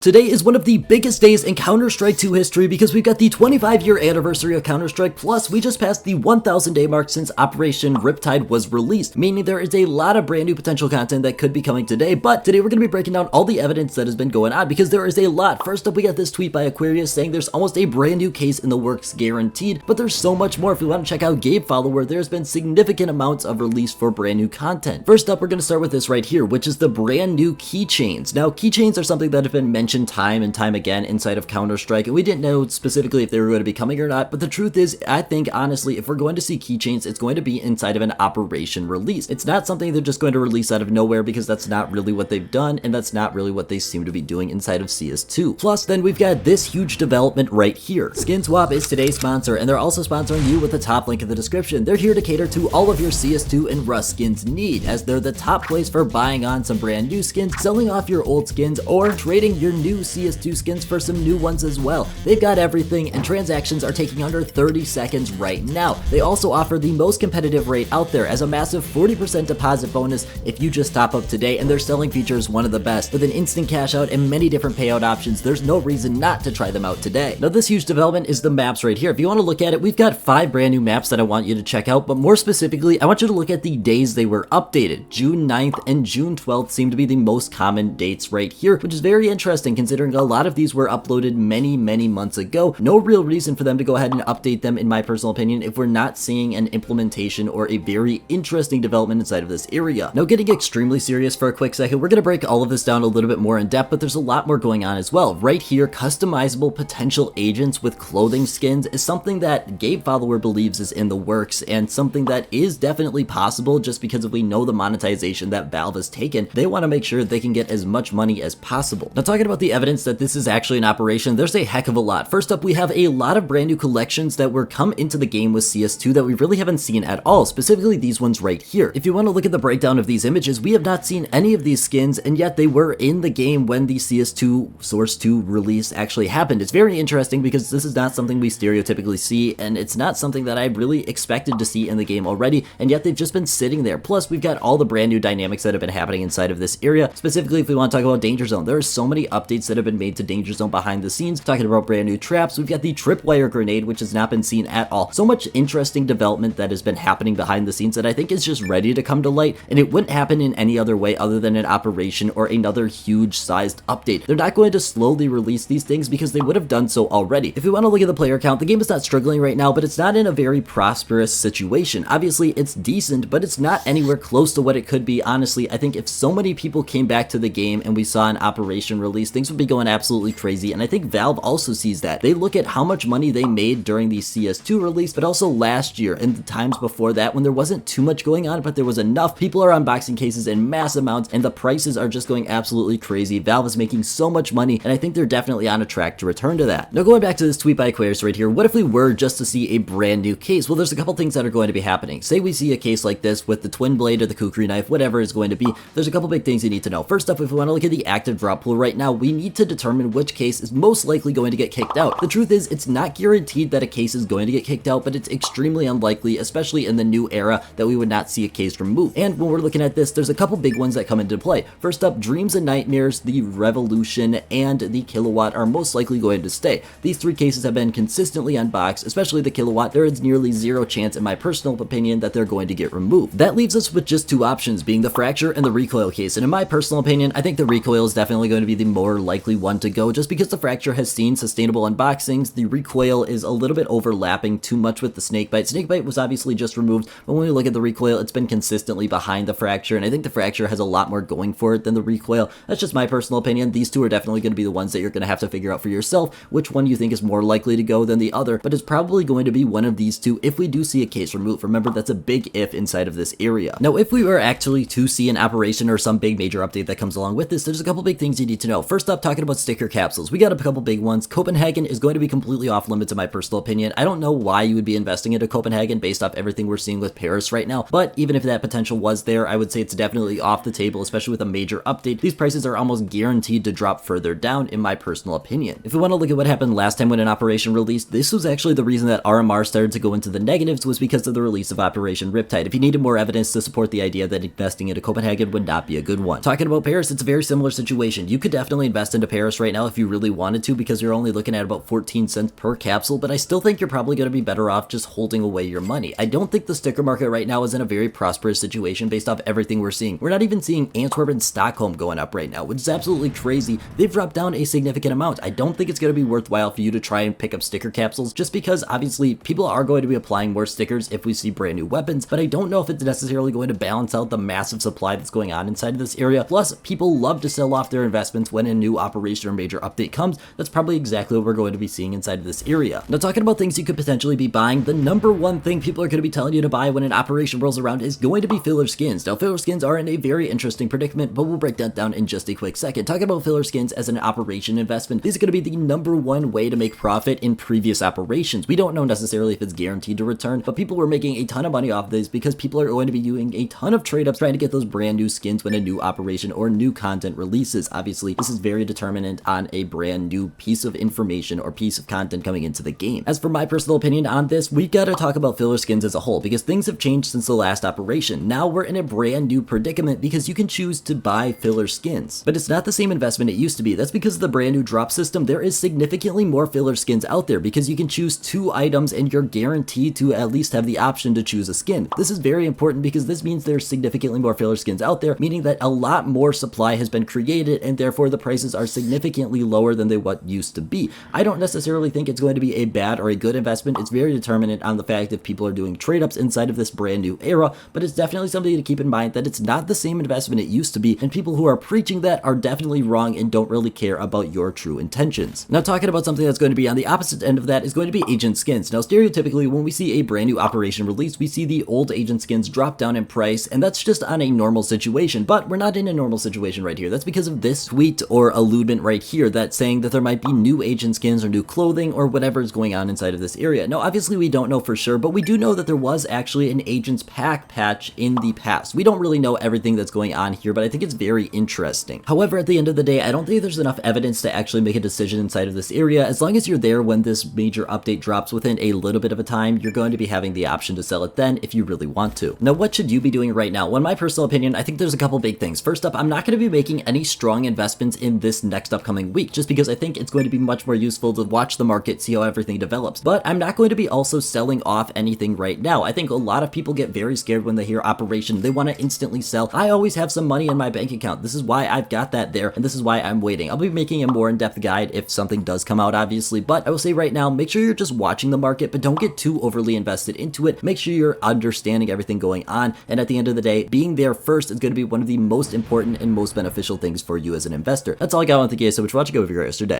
Today is one of the biggest days in Counter-Strike 2 history because we've got the 25-year anniversary of Counter-Strike, plus we just passed the 1,000 day mark since Operation Riptide was released, meaning there is a lot of brand new potential content that could be coming today. But today we're going to be breaking down all the evidence that has been going on because there is a lot. First up, we got this tweet by Aquarius saying there's almost a brand new case in the works guaranteed, but there's so much more. If we want to check out Gabe Follower, there's been significant amounts of release for brand new content. First up, we're going to start with this right here, which is the brand new keychains. Now, keychains are something that have been mentioned time and time again inside of Counter-Strike, and we didn't know specifically if they were going to be coming or not, but the truth is, I think honestly, if we're going to see keychains, it's going to be inside of an Operation release. It's not something they're just going to release out of nowhere because that's not really what they've done, and that's not really what they seem to be doing inside of CS2. Plus, then we've got this huge development right here. Skin Swap is today's sponsor, and they're also sponsoring you with the top link in the description. They're here to cater to all of your CS2 and Rust skins need, as they're the top place for buying on some brand new skins, selling off your old skins, or trading your new CS2 skins for some new ones as well. They've got everything, and transactions are taking under 30 seconds right now. They also offer the most competitive rate out there as a massive 40% deposit bonus if you just top up today, and their selling feature is one of the best. With an instant cash out and many different payout options, there's no reason not to try them out today. Now, this huge development is the maps right here. If you want to look at it, we've got 5 brand new maps that I want you to check out, but more specifically, I want you to look at the days they were updated. June 9th and June 12th seem to be the most common dates right here, which is very interesting considering a lot of these were uploaded many months ago. No real reason for them to go ahead and update them, in my personal opinion, if we're not seeing an implementation or a very interesting development inside of this area. Now, getting extremely serious for a quick second, we're going to break all of this down a little bit more in depth, but there's a lot more going on as well. Right here, customizable potential agents with clothing skins is something that Gabe Follower believes is in the works, and something that is definitely possible just because if we know the monetization that Valve has taken, they want to make sure they can get as much money as possible. Now, talking about the evidence that this is actually an operation, there's a heck of a lot. First up, we have a lot of brand new collections that were come into the game with CS2 that we really haven't seen at all, specifically these ones right here. If you want to look at the breakdown of these images, we have not seen any of these skins, and yet they were in the game when the CS2 Source 2 release actually happened. It's very interesting because this is not something we stereotypically see, and it's not something that I really expected to see in the game already, and yet they've just been sitting there. Plus, we've got all the brand new dynamics that have been happening inside of this area. Specifically, if we want to talk about Danger Zone, there are so many updates that have been made to Danger Zone behind the scenes. Talking about brand new traps, we've got the tripwire grenade, which has not been seen at all. So much interesting development that has been happening behind the scenes that I think is just ready to come to light, and it wouldn't happen in any other way other than an operation or another huge sized update. They're not going to slowly release these things because they would have done so already. If we want to look at the player count, the game is not struggling right now, but it's not in a very prosperous situation. Obviously, it's decent, but it's not anywhere close to what it could be. Honestly, I think if so many people came back to the game and we saw an operation release, things would be going absolutely crazy, and I think Valve also sees that. They look at how much money they made during the CS2 release, but also last year and the times before that when there wasn't too much going on, but there was enough. People are unboxing cases in mass amounts, and the prices are just going absolutely crazy. Valve is making so much money, and I think they're definitely on a track to return to that. Now, going back to this tweet by Aquarius right here, what if we were just to see a brand new case? Well, there's a couple things that are going to be happening. Say we see a case like this with the twin blade or the kukri knife, whatever is going to be, there's a couple big things you need to know. First up, if we want to look at the active drop pool right now, we need to determine which case is most likely going to get kicked out. The truth is, it's not guaranteed that a case is going to get kicked out, but it's extremely unlikely, especially in the new era, that we would not see a case removed. And when we're looking at this, there's a couple big ones that come into play. First up, Dreams and Nightmares, the Revolution, and the Kilowatt are most likely going to stay. These 3 cases have been consistently unboxed, especially the Kilowatt. There is nearly zero chance, in my personal opinion, that they're going to get removed. That leaves us with just 2 options, being the Fracture and the Recoil case. And in my personal opinion, I think the Recoil is definitely going to be the more likely one to go, just because the Fracture has seen sustainable unboxings. The Recoil is a little bit overlapping too much with the Snakebite. Snakebite was obviously just removed, but when we look at the Recoil, it's been consistently behind the Fracture, and I think the Fracture has a lot more going for it than the Recoil. That's just my personal opinion. These 2 are definitely going to be the ones that you're going to have to figure out for yourself which one you think is more likely to go than the other, but it's probably going to be one of these 2 if we do see a case removed. Remember, that's a big if inside of this area. Now, if we were actually to see an operation or some big major update that comes along with this, there's a couple big things you need to know. First up, talking about sticker capsules, we got a couple big ones. Copenhagen is going to be completely off limits in my personal opinion. I don't know why you would be investing into Copenhagen based off everything we're seeing with Paris right now, but even if that potential was there, I would say it's definitely off the table, especially with a major update. These prices are almost guaranteed to drop further down, in my personal opinion. If we want to look at what happened last time when an operation released, this was actually the reason that RMR started to go into the negatives, was because of the release of Operation Riptide. If you needed more evidence to support the idea that investing into Copenhagen would not be a good one. Talking about Paris, it's a very similar situation. You could definitely invest into Paris right now if you really wanted to, because you're only looking at about 14 cents per capsule, but I still think you're probably going to be better off just holding away your money. I don't think the sticker market right now is in a very prosperous situation based off everything we're seeing. We're not even seeing Antwerp and Stockholm going up right now, which is absolutely crazy. They've dropped down a significant amount. I don't think it's going to be worthwhile for you to try and pick up sticker capsules, just because obviously people are going to be applying more stickers if we see brand new weapons, but I don't know if it's necessarily going to balance out the massive supply that's going on inside of this area. Plus, people love to sell off their investments when a new operation or major update comes. That's probably exactly what we're going to be seeing inside of this area. Now, talking about things you could potentially be buying, the number one thing people are going to be telling you to buy when an operation rolls around is going to be filler skins. Now, filler skins are in a very interesting predicament, but we'll break that down in just a quick second. Talking about filler skins as an operation investment, these are going to be the number one way to make profit in previous operations. We don't know necessarily if it's guaranteed to return, but people were making a ton of money off of this because people are going to be doing a ton of trade ups trying to get those brand new skins when a new operation or new content releases. Obviously, this is very determinant on a brand new piece of information or piece of content coming into the game. As for my personal opinion on this, we gotta talk about filler skins as a whole, because things have changed since the last operation. Now we're in a brand new predicament because you can choose to buy filler skins, but it's not the same investment it used to be. That's because of the brand new drop system. There is significantly more filler skins out there because you can choose 2 items and you're guaranteed to at least have the option to choose a skin. This is very important because this means there's significantly more filler skins out there, meaning that a lot more supply has been created and therefore the prices are significantly lower than they what used to be. I don't necessarily think it's going to be a bad or a good investment. It's very determinant on the fact if people are doing trade ups inside of this brand new era, but it's definitely something to keep in mind that it's not the same investment it used to be, and people who are preaching that are definitely wrong and don't really care about your true intentions. Now, talking about something that's going to be on the opposite end of that is going to be agent skins. Now, stereotypically, when we see a brand new operation release, we see the old agent skins drop down in price, and that's just on a normal situation, but we're not in a normal situation right here. That's because of this tweet or alludement right here that's saying that there might be new agent skins or new clothing or whatever is going on inside of this area. Now, obviously, we don't know for sure, but we do know that there was actually an agent's pack patch in the past. We don't really know everything that's going on here, but I think it's very interesting. However, at the end of the day, I don't think there's enough evidence to actually make a decision inside of this area. As long as you're there when this major update drops within a little bit of a time, you're going to be having the option to sell it then if you really want to. Now, what should you be doing right now? Well, in my personal opinion, I think there's a couple big things. First up, I'm not going to be making any strong investments in this next upcoming week, just because I think it's going to be much more useful to watch the market, see how everything develops. But I'm not going to be also selling off anything right now. I think a lot of people get very scared when they hear operation. They want to instantly sell. I always have some money in my bank account. This is why I've got that there, and this is why I'm waiting. I'll be making a more in-depth guide if something does come out, obviously, but I will say right now, make sure you're just watching the market, but don't get too overly invested into it. Make sure you're understanding everything going on, and at the end of the day, being there first is going to be one of the most important and most beneficial things for you as an investor. That's all I got on the guys, so much for watching. Go have a great rest of your day.